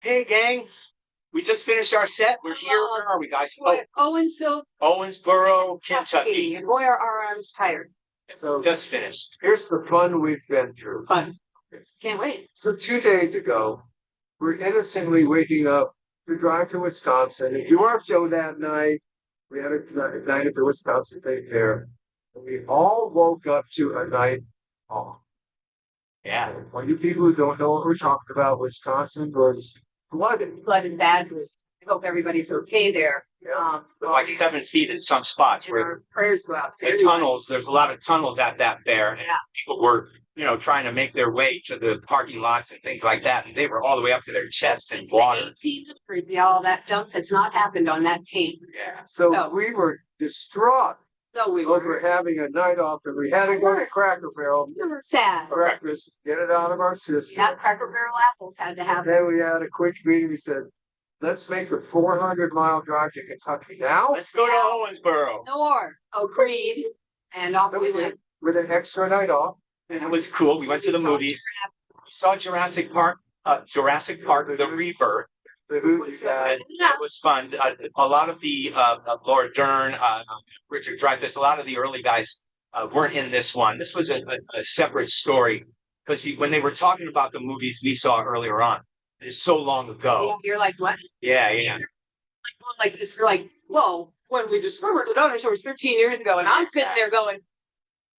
Hey, gang. We just finished our set. We're here. Where are we, guys? Owensville, Owensboro, Kentucky. and boy, are our arms tired. So just finished. Here's the fun we've been through. Fun. Can't wait. So 2 days ago, we're innocently waking up to drive to Wisconsin. If you were our show that night, we had a night at the Wisconsin State Fair. And we all woke up to a night off. Yeah. For you people who don't know what we're talking about, Wisconsin was flooded. Flooded badly. I hope everybody's okay there. Like 7 feet in some spots And where our prayers go out to the everybody. tunnels, there's a lot of tunnels at that fair. And Yeah. people were, trying to make their way to the parking lots and things like that. And they were all the way up to their chests in It's water. the 18 crazy, all that dump has not happened on that team. Yeah. So Oh. we were distraught So we over were having a night off, and we had to go to Cracker Barrel sad. for breakfast, get it out of our system. Yeah, Cracker Barrel apples had to And happen. then we had a quick meeting. We said, let's make a 400-mile drive to Kentucky now Let's go to Owensboro. Agreed. And off we went. with an extra night off. And it was cool. We went to the movies. We saw Jurassic Park, The Rebirth. The movies had And it was fun. A lot of the Laura Dern, Richard Dreyfuss, a lot of the early guys weren't in this one. This was a separate story because when they were talking about the movies we saw earlier on, it's so long ago. You're like, what? Yeah. Like this, you're like, whoa, when we discovered the dinosaurs 13 years ago, and I'm sitting there going,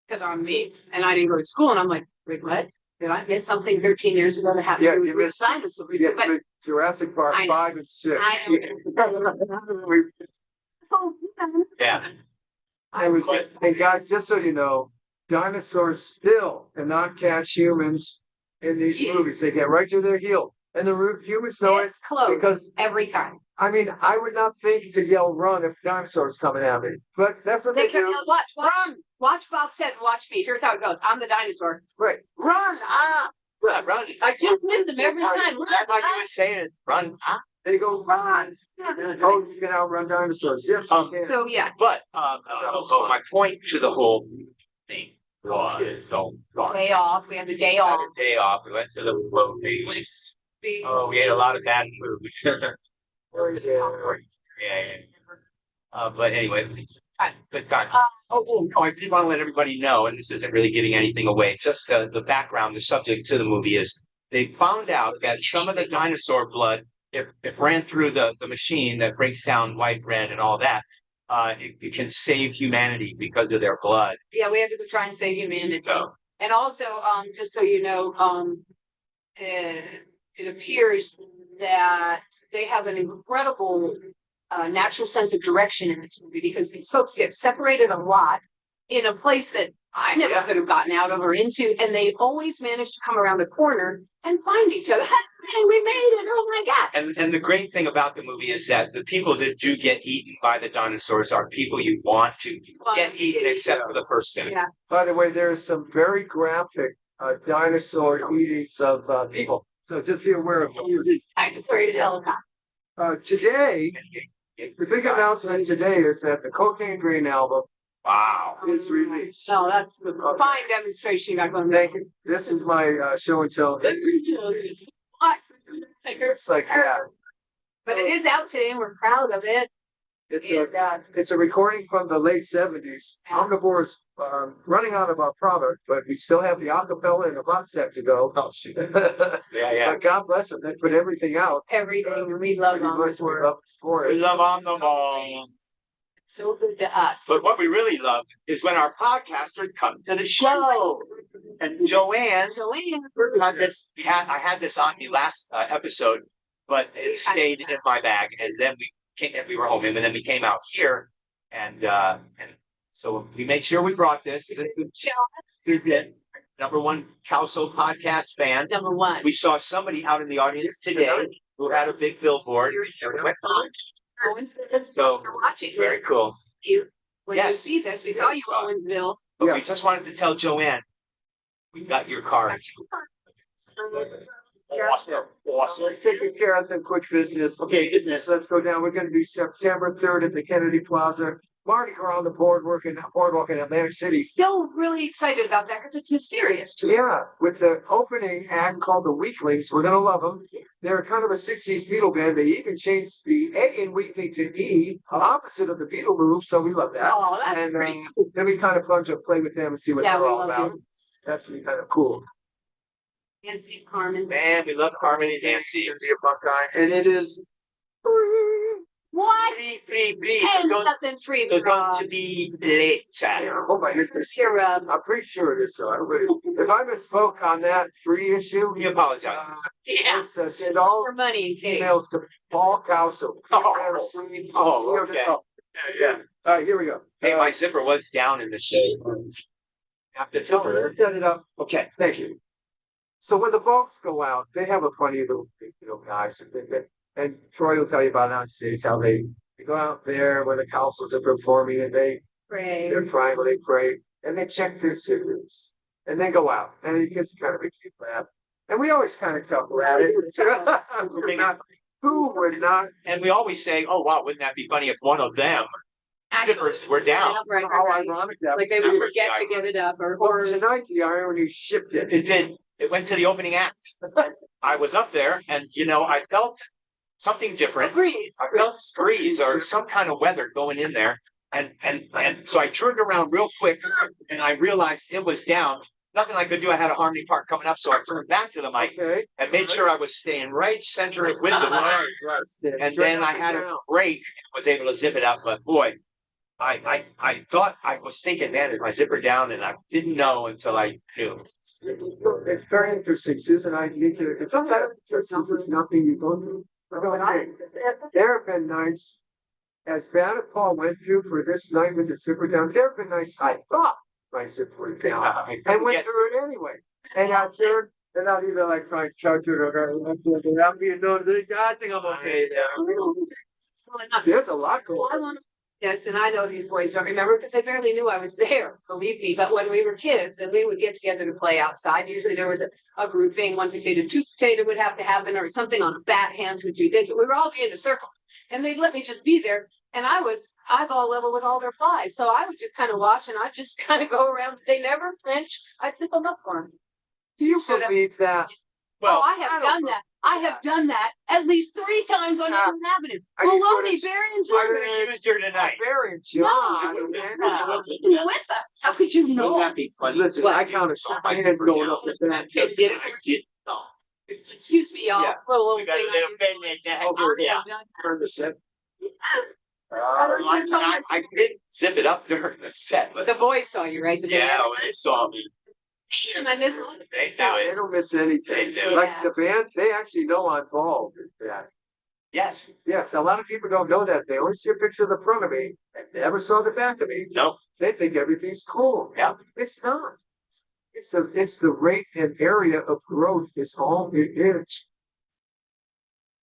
because I'm me, and I didn't go to school, and I'm like, wait, what? Did I miss something 13 years ago that happened? Yeah, to you missed- dinosaurs? yeah, But Jurassic Park I know. 5 and 6. I We- Yeah. and guys, just so you know, dinosaurs still cannot catch humans in these movies. They get right to their heel. And the humans know it it's close because, every time. I mean, I would not think to yell run if dinosaurs coming at me. But that's what They they come do. out, watch Bob said, watch me. Here's how it goes. I'm the dinosaur. Right. Run, Run. I just missed them every time. That's what you were saying. Run. They go run. Oh, you can outrun dinosaurs. Yes, you can. So yeah, But so my point to the whole thing was day off. We had the day had off. a day off. We went to the movies. Oh, we ate a lot of bad food. Yeah. But anyway, good time. I did want to let everybody know, and this isn't really giving anything away, just the background, the subject to the movie is they found out that some of the dinosaur blood, if ran through the machine that breaks down white bread and all that, it can save humanity because of their blood. Yeah, we had to go try and save humanity. So, And also, just so you know, it appears that they have an incredible natural sense of direction in this movie because these folks get separated a lot in a place that I never could have gotten out of or into, and they always manage to come around a corner and find each other. Hey, we made it! Oh my God! and the great thing about the movie is that the people that do get eaten by the dinosaurs are people you want to get eaten, except for the first minute. Yeah. By the way, there's some very graphic dinosaur eatings of people. So just be aware of Dinosaur to helicopter. today. The big announcement today is that the Cocaine Green album Wow. is released. So that's a fine demonstration you got going. Thank you. This is my show and tell. It's like that. But it is out today and we're proud of it. It's a recording from the late 70s. Omnivore is running out of our product, but we still have the acapella and the box set to go. Yeah. But God bless them. They put everything out. Everything, and we love Pretty much them. we're up for We it. love on them all. So good to us. But what we really love is when our podcasters come to the show. And Joanne, I had this on me last episode, but it stayed in my bag. And then we were home, and then we came out here, and so we made sure we brought this. Who's it? Number one Cowsills podcast fan. Number one. We saw somebody out in the audience today who had a big billboard. So You're watching. very cool. When you Yes. see this, we saw you, Owensville. But Yeah. we just wanted to tell Joanne, we got your card. Awesome. Let's take care of some quick business. Okay, business. Let's go down. We're going to be September 3rd at the Kennedy Plaza. Mardi Gras on the boardwalk in Atlantic City. Still really excited about that because it's mysterious. Yeah, with the opening act called the Weaklings. We're going to love them. They're kind of a 60s Beatle band. They even changed the A in Weekly to E, opposite of the Beatle move. So we love that. Oh, that's And great. then we kind of fun to play with them and see what Yeah, they're we all love about. you. That's really kind of cool. Nancy, Carmen. Man, we love Carmen and It's Nancy. gonna be a Buckeye, and it is. What? Free. So And don't, nothing free so for don't to be late. Oh my goodness. your I'm pretty sure it is so. I really, if I misspoke on that free issue, We apologize. yeah, send all for money and cake. emails to Paul Cowsills. Okay. Yeah. All right, here we go. Hey, my zipper was down in the shade. Have to tell her. Let's set it up. Okay. Thank you. So when the folks go out, they have a funny little, guys. And Troy will tell you about it on stage how they go out there when the councils are performing and they're crying when they pray and they check their cigarettes and they go out and it gets kind of a cute laugh. And we always kind of chuckle at it. Who would not? And we always say, oh, wow, wouldn't that be funny if one of them zippers were down? Right, How right. ironic that Like they would forget to get it up or tonight the irony shipped it. It did. It went to the opening act. I was up there and, I felt something different. breeze. I felt breeze or some kind of weather going in there. And so I turned around real quick and I realized it was down. Nothing I could do. I had a harmony part coming up. So I turned back to the mic and made sure I was staying right center with the mic. And then I had a break and was able to zip it up. But boy, I thought I was thinking, man, is my zipper down? And I didn't know until I knew. It's very interesting. Susan, I need to, if it's nothing you go through. There have been nights, as bad as Paul went through for this night with the zipper down, there have been nights I thought my zipper was down. I went through it anyway. And I turned, and not even like trying to charge it or I'm being known to I think I'm okay now. There's a lot going on. Yes, and I know these boys don't remember because they barely knew I was there, believe me. But when we were kids and we would get together to play outside, usually there was a grouping, 1 potato, 2 potato would have to happen, or something on bat hands would do this. But we were all be in a circle and they'd let me just be there. And I was eyeball level with all their flies. So I would just kind of watch and I'd just kind of go around. They never flinch. I'd zip them up for them. Do you believe that? Well, I have done that. I have done that at least 3 times on Elm Avenue. Maloney, Barry, and John. Tonight. Barry and No, John. with us. How could you know? Wouldn't that be funny? Listen, I counted some hands going up with that. Excuse me, y'all. Yeah. Little We got a thing little I bit just- over here. Turn the set. I did zip it up during the set, but The boys saw you, right? The yeah, band? when they saw me, And I missed they knew They it. don't miss anything. They do. Like the band, they actually know on ball. Yeah. Yes. Yes, a lot of people don't know that. They only see a picture of the front of me and never saw the back of me. No. They think everything's cool. Yeah. It's not. It's the rate and area of growth is all it is.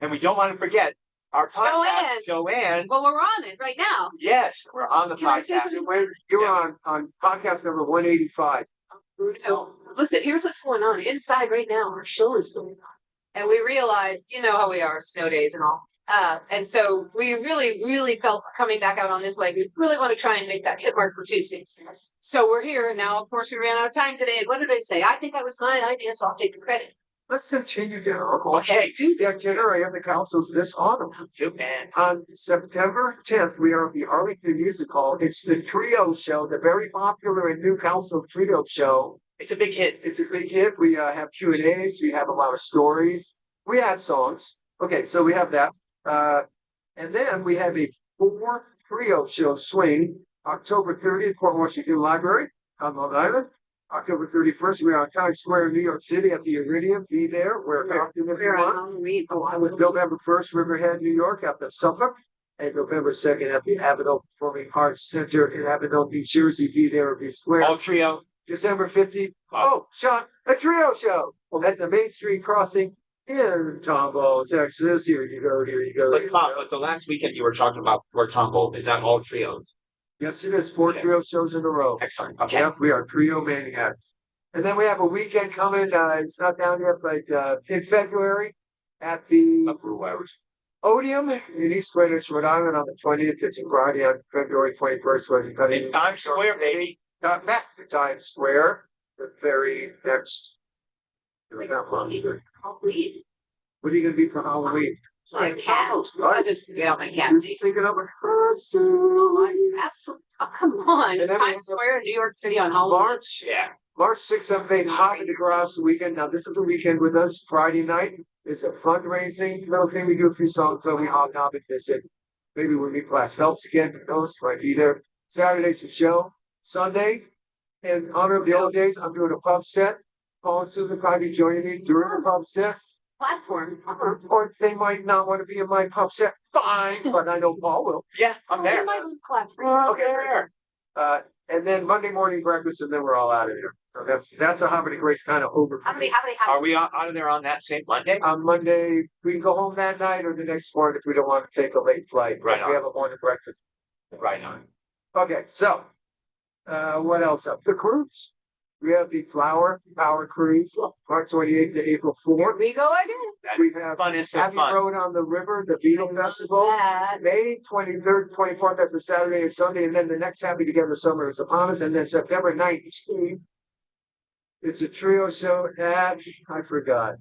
And we don't want to forget our podcast, Joanne. Well, we're on it right now. Yes, we're on the Can I say podcast. something? You're on podcast number 185. Listen, here's what's going on inside right now. Our show is going on. And we realized, you know how we are, snow days and all. And so we really felt coming back out on this leg. We really want to try and make that hit mark for Tuesdays. So we're here now. Of course, we ran out of time today. And what did I say? I think that was my idea, so I'll take the credit. Let's continue down. Okay. Do the itinerary of the councils this autumn. And On September 10th, we are at the Arlington Music Hall. It's the trio show, the very popular and new council trio show. it's a big hit. It's a big hit. We have Q&As. We have a lot of stories. We add songs. Okay, so we have that. And then we have a 4 trio show swing, October 30th, Port Washington Library on Long Island. October 31st, we're on Times Square in New York City at the Iridium. Be there. We're talking if you want. With November 1st, Riverhead, New York at the Suffolk. And November 2nd at the Avenel Performing Arts Center in Avenel, New Jersey. Be there or be square. All trio. December 15th. Oh, Sean, a trio show at the Main Street Crossing in Tomball, Texas. Here you go. Here you go. But Bob, but the last weekend you were talking about Fort Tomball, is that all trios? Yes, it is. 4 trio shows in a row. Excellent. Okay. Yep, we are trio maniacs. And then we have a weekend coming. It's not down yet, but in February at the Odium in East Greenwich, Rhode Island on the 20th. It's a Friday on February 21st. Where you In Times Square, baby. got back to Times Square the very next. We What are you gonna be for Halloween? My cat. I just yeah, my cat. You're just thinking of a costume. Absolutely. Oh, come on. And then Times Square in New York City on Halloween. March, March 6th, 7th, 8th, Hop in the Garage weekend. Now, this is a weekend with us. Friday night is a fundraising little thing. We do a few songs, so we hobnob and visit. Maybe we'll meet Glass Phelps again. Who knows? Might be there. Saturday's the show. Sunday, in honor of the old days, I'm doing a pub set. Paul and Susan will probably be joining me during the pub sets. Platform. Or they might not want to be in my pub set. Fine, but I know Paul will. Yeah, I'm there. Okay. And then Monday morning breakfast, and then we're all out of here. So that's a Harmony Grace kind of over. How many? Are we out of there on that same Monday? On Monday, we can go home that night or the next morning if we don't want to take a late flight. Right We have a morning breakfast. Right on. Okay, so what else up? The cruise. We have the Flower Power Cruise, March 28th to April Here 4th. we go again. We have Funnest of Abbey fun. Road on the River, the Beatle Festival. That. May 23rd, 24th, that's a Saturday and Sunday, and then the next Happy Together Summer is upon us, and then September 19th, it's a trio show at, I forgot.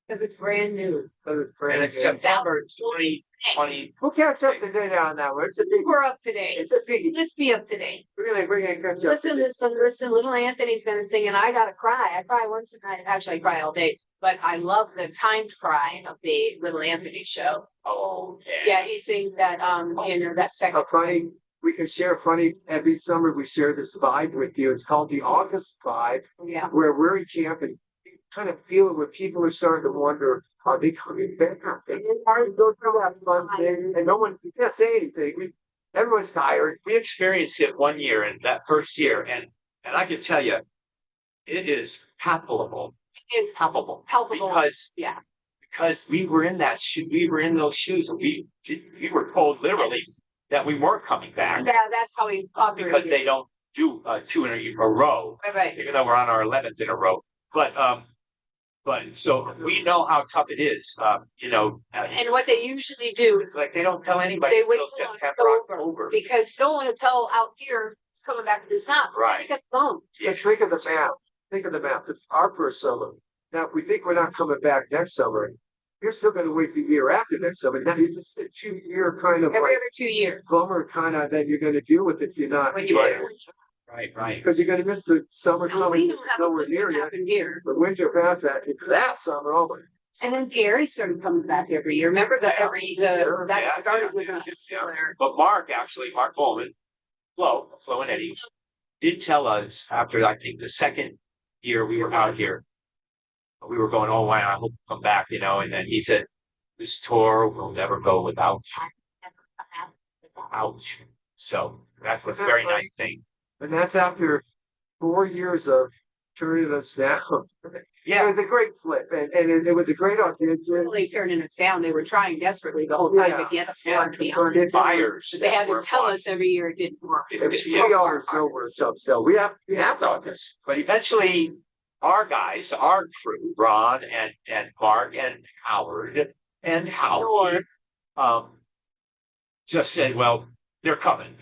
Because it's brand new. And it's September 2020. We'll catch up today on that one. It's a big, We're up to date. it's a biggie. Let's be up to date. We're gonna catch up. Listen, little Anthony's gonna sing and I gotta cry. I cry once a night. Actually, I cry all day. But I love the timed cry of the little Anthony show. Oh, Yeah, he sings that, that second. A funny, we can share funny, every summer we share this vibe with you. It's called the August vibe, Yeah. where we're in camp and you kind of feel it where people are starting to wonder, are they coming back? Are they go through that fun thing? And no one, you can't say anything. Everyone's tired. We experienced it one year in that first year, and I can tell you, it is palpable. It's Palpable. palpable. Because we were in we were in those shoes, and we were told literally that we weren't coming back Yeah, that's how we because operated. they don't do 2 in a row, Right. even though we're on our 11th in a row. But so we know how tough it is. And what they usually do is It's like they don't tell anybody they wait until till September, October. because you don't want to tell out here it's coming back to this town. Right. Pick up the phone. Just think of the map. Think of the map. It's our first summer. Now, if we think we're not coming back next summer, you're still gonna wait the year after next summer. Now, it's just a 2-year kind of Every like other 2 years. bummer kind of that you're gonna deal with if you're not. When you Right. Because you're gonna miss the summer we coming don't have nowhere a near you. happen here. The winter past that, it's that summer, oh my. And then Gary started coming back every year. Remember that Yeah. that Yeah, started yeah, with us. yeah. But Mark Bowman, Flo and Eddie, did tell us after I think the second year we were out here, we were going, oh wow, I hope you come back, and then he said, this tour will never go without you. Ouch. So that's a very nice thing. And that's after 4 years of turning us down. It Yeah, was a great flip, and it was a great audition. Really turning us down. They were trying desperately the whole time to get us on to be honest. buyers. They had to were tell fun. us every year it didn't work. We always know we're sub still. We have done this. But eventually, our guys, our crew, Ron and Mark and Howard and Howard, just said, well, they're coming.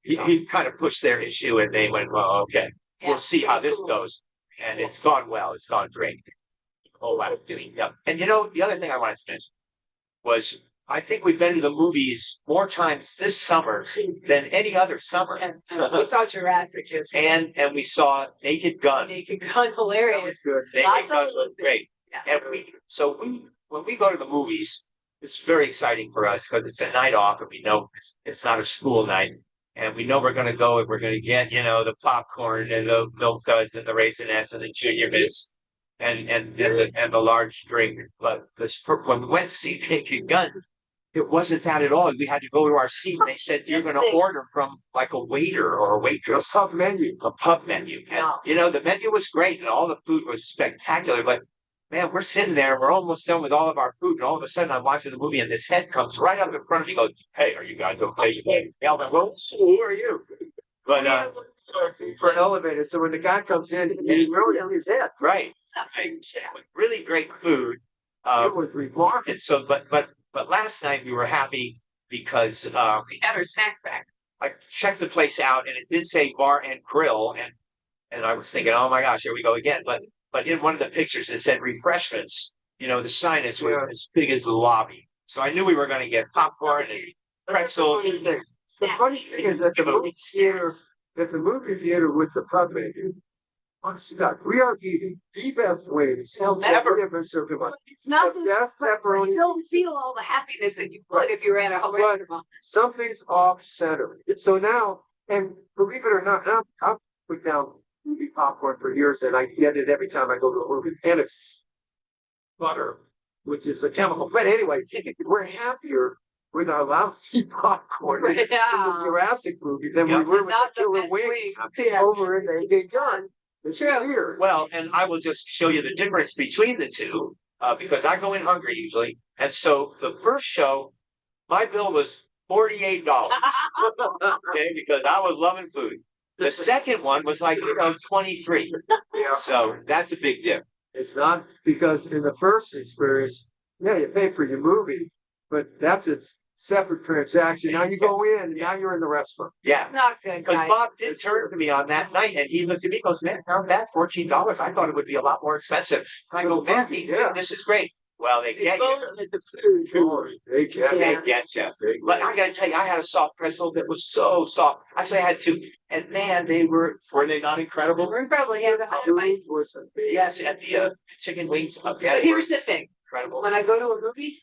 He kind of pushed their issue and they went, well, okay, we'll see how this goes. And it's gone well. It's gone great. Oh, I was doing, yeah. And the other thing I wanted to mention was I think we've been to the movies more times this summer than any other summer. We saw Jurassic just And we saw Naked Gun. Naked Gun, That was hilarious. good. Naked Gun was great. Yeah. And when we go to the movies, it's very exciting for us because it's a night off and we know it's not a school night. And we know we're going to go and we're going to get, the popcorn and the milk duds and the raisinets and the junior mints and the large drink. But when we went to see Naked Gun, it wasn't that at all. We had to go to our seat and they said, you're going to order from like a waiter or a waitress. A pub menu. A pub menu. And, the menu was great and all the food was spectacular, but man, we're sitting there, we're almost done with all of our food, and all of a sudden I'm watching the movie and this head comes right up in front of me, goes, hey, are you guys okay? Yeah, well, who are you? But For an elevator, so when the guy comes in, he's really on his head. right. Really great food. It was remarkable. And so but last night we were happy because We got our snacks back. I checked the place out and it did say bar and grill and I was thinking, oh my gosh, here we go again. But in one of the pictures it said refreshments the signage was as big as the lobby. So I knew we were gonna get popcorn and pretzel. The funny thing is that the movie theater with the puppet, honestly, God, we are eating the best wings Never. ever served to us. It's not The this, best but pepperoni. you don't feel all the happiness that you would if you were at a restaurant. Something's off center. So now, and believe it or not, I've put down movie popcorn for years and I get it every time I go to a movie. And it's butter, which is a chemical. But anyway, we're happier with our lousy popcorn in the Yeah. Jurassic movie than we Yeah. were with Not the the killer best wings wings. over in the big gun. It's True. weird. Well, and I will just show you the difference between the two, because I go in hungry usually. And so the first show, my bill was $48. Okay, because I was loving food. The second one was like, 23. Yeah. So that's a big difference. It's not because in the first experience, yeah, you pay for your movie, but that's its separate transaction. Now you go in and now you're in the restaurant. Yeah. Not good, Because guys. Bob did turn to me on that night and he looked at me and goes, man, not bad, $14. I thought it would be a lot more expensive. And I go, man, Yeah. this is great. Well, they get you. Oh, they get They it. get you. But I gotta tell you, I had a soft pretzel that was so soft. Actually, I had two. And man, were they not incredible? We're probably having a fight. Food was amazing. Yes, and the chicken wings up But there. here's the thing, Incredible. when I go to a movie,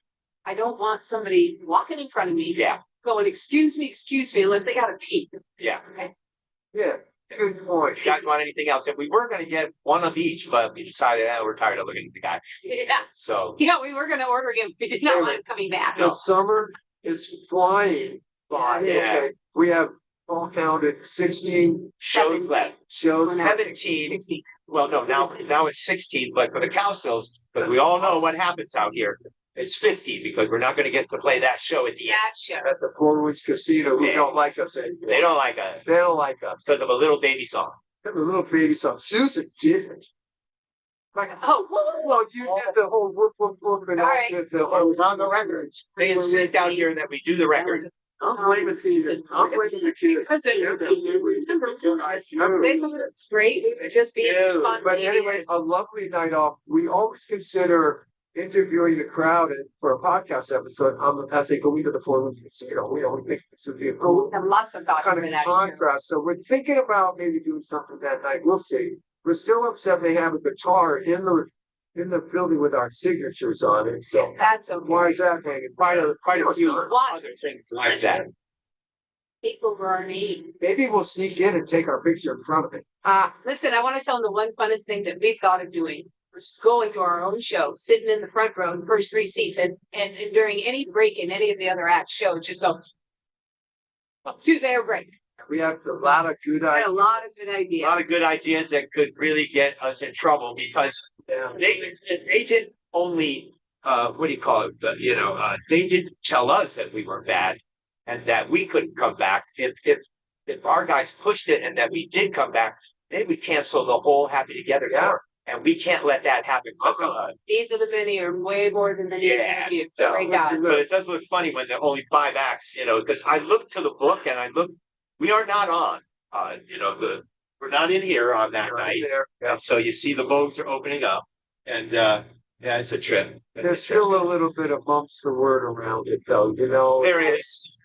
I don't want somebody walking in front of me Yeah, going, excuse me, unless they gotta pee. yeah. Yeah, good point. You guys want anything else? And we were gonna get one of each, but we decided, we're tired of looking at the guy. Yeah, So, we were gonna order him, we did not want him coming back. The summer is flying by. Yeah. Okay, we have all counted 16 shows left. shows. 17. Well, no, now it's 16, but for the Cowsills, but we all know what happens out here. It's 50 because we're not gonna get to play that show at the end. Gotcha. At the Four Winds Casino, who Yeah. don't like us anymore. They don't like us They don't like us. because of a little baby song. The little baby song. Susan did it. Like, Oh, well, you did the whole whoop, and All all right. did the. It was on the record. They insist out here that we do the record. I'm blaming Susan. I'm blaming the kid. Because it's great, we were just being Yeah, fun. But anyway, a lovely night off. We always consider interviewing the crowd for a podcast episode. As they go into the Four Winds Casino, we think this would be a We cool have lots of thoughts kind for of that. contrast. So we're thinking about maybe doing something that night. We'll see. We're still upset they have a guitar in the building with our signatures on it. So That's okay. why is that hanging? Quite a few What? other things like that. Take over our name. Maybe we'll sneak in and take our picture in front of it. Listen, I want to tell them the one funnest thing that we've thought of doing, which is going to our own show, sitting in the front row, in the first three seats, and during any break in any of the other act shows, just go to their break. We have a lot of good I had a ideas. lot of good A ideas. lot of good ideas that could really get us in trouble because they didn't only, what do you call it? They didn't tell us that we were bad and that we couldn't come back. If our guys pushed it and that we did come back, they would cancel the whole Happy Together tour. And we can't let that happen. Needs of the penny are way more than the needs of Yeah, the penny. so- Great God. But it does look funny when there are only 5 acts, because I look to the book and we are not on, we're not in here on that night. There. And so you see the boats are opening up and, yeah, it's a trip. There's still a little bit of bumps the word around it though, There is.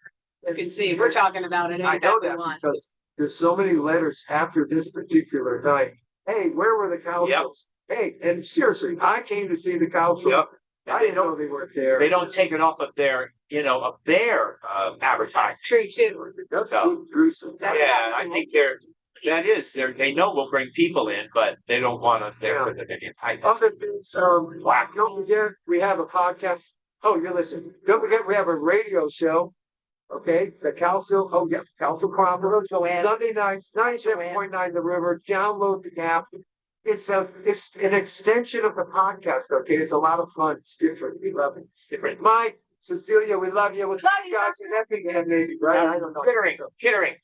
You can see, we're talking about it. I know anytime we that want. because there's so many letters after this particular night. Hey, where were the Cowsills? Hey, and seriously, I came to see the Cowsills. Yep. I didn't know they weren't there. They don't take it off of their, advertising. True, too. That's So- gruesome. Yeah, I think they know we'll bring people in, but they don't want us there for the video. Other things, don't forget, we have a podcast. Oh, you're listening. Don't forget, we have a radio show. Okay, the Cowsill, Cowsill Chronicles, Sunday nights, 97.9 The River, download the app. It's an extension of the podcast, okay? It's a lot of fun. It's different. We love it. It's different. Mike, Cecilia, we love you. We'll see Love you you, guys in Effingham, maybe, right? I don't know. Kittering.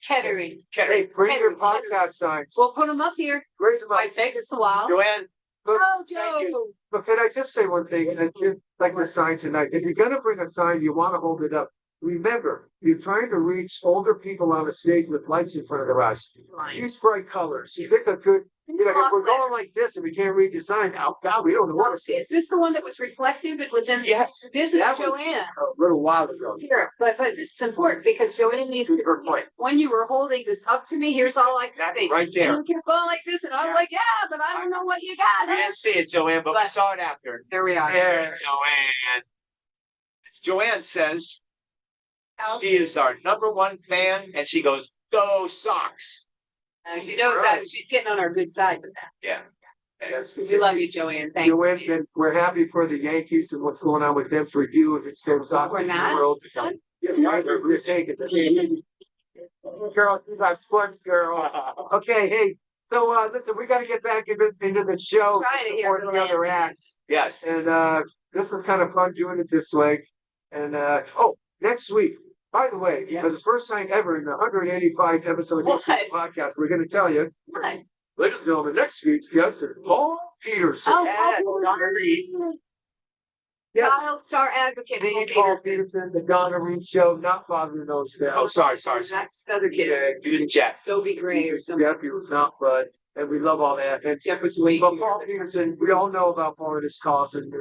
Kettering. Hey, bring your Kettering. podcast signs. We'll put them up here. Raise them up. Might take us a while. Joanne, Oh, Thank Joe. But can I just say one thing, and just like the sign tonight, if you're gonna bring a sign, you wanna hold it up remember, you're trying to reach older people on a stage with lights in front of their eyes. Use bright colors. You think a good, if we're going like this and we can't read the sign, oh God, we don't know what to say. Is this the one that was reflective? It was in. Yes. This is That was- Joanne. A little while ago. Here, but this is important because Joanne needs to Good point. when you were holding this up to me, here's all I could That's think. right there. And you kept going like this, and I was like, yeah, but I don't know what you got. We didn't see it, Joanne, but we But- saw it after. There we are. There, Joanne. Joanne says she is our #1 fan, and she goes, "Go Sox!" You know that she's getting on our good side with that. Yeah. Yes. We love you, Joanne. Thank Joanne, you. and we're happy for the Yankees and what's going on with them for you. If it's goes off We're in the not. world. Yeah, we're taking it. Girl, you got sports, girl. Okay, hey, so listen, we gotta get back into the show Trying to hear before the other acts. Yes. And this is kind of fun doing it this way. And next week, by the way, for the Yes. first time ever in the 185th episode of this What? podcast, we're gonna tell you, What? ladies and gentlemen, next week's guest is Paul Peterson. Oh, Yeah, Paul Donna Reed. Yeah. Child star advocate. The Paul Paul Peterson. Peterson, the Donna Reed Show, not Father knows that. Oh, sorry. That's the other kid. Yeah, you and Jeff. Toby Gray or something. Jeff, he was not, but, and we love all that. And Jeff was way. but Paul Peterson, we all know about Paul and his costs and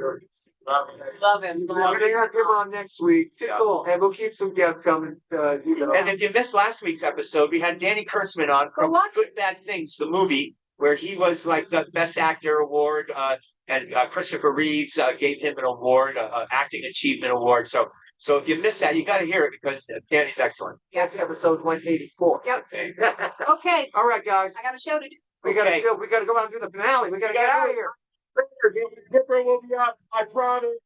Love him. we're gonna have him on next week. Yeah. And we'll keep some guests coming, And if you missed last week's episode, we had Danny Kurtzman on from what? Good Bad Things, the movie, where he was like the Best Actor award, and Christopher Reeves gave him an award, Acting Achievement Award. So if you missed that, you got to hear it because Danny's excellent. That's episode 184. Yep. Okay. Okay, All right, guys. I got a show to do. We gotta Okay. go. We gotta go out and do the finale. We gotta get out of here. Skipper will be up. I promise.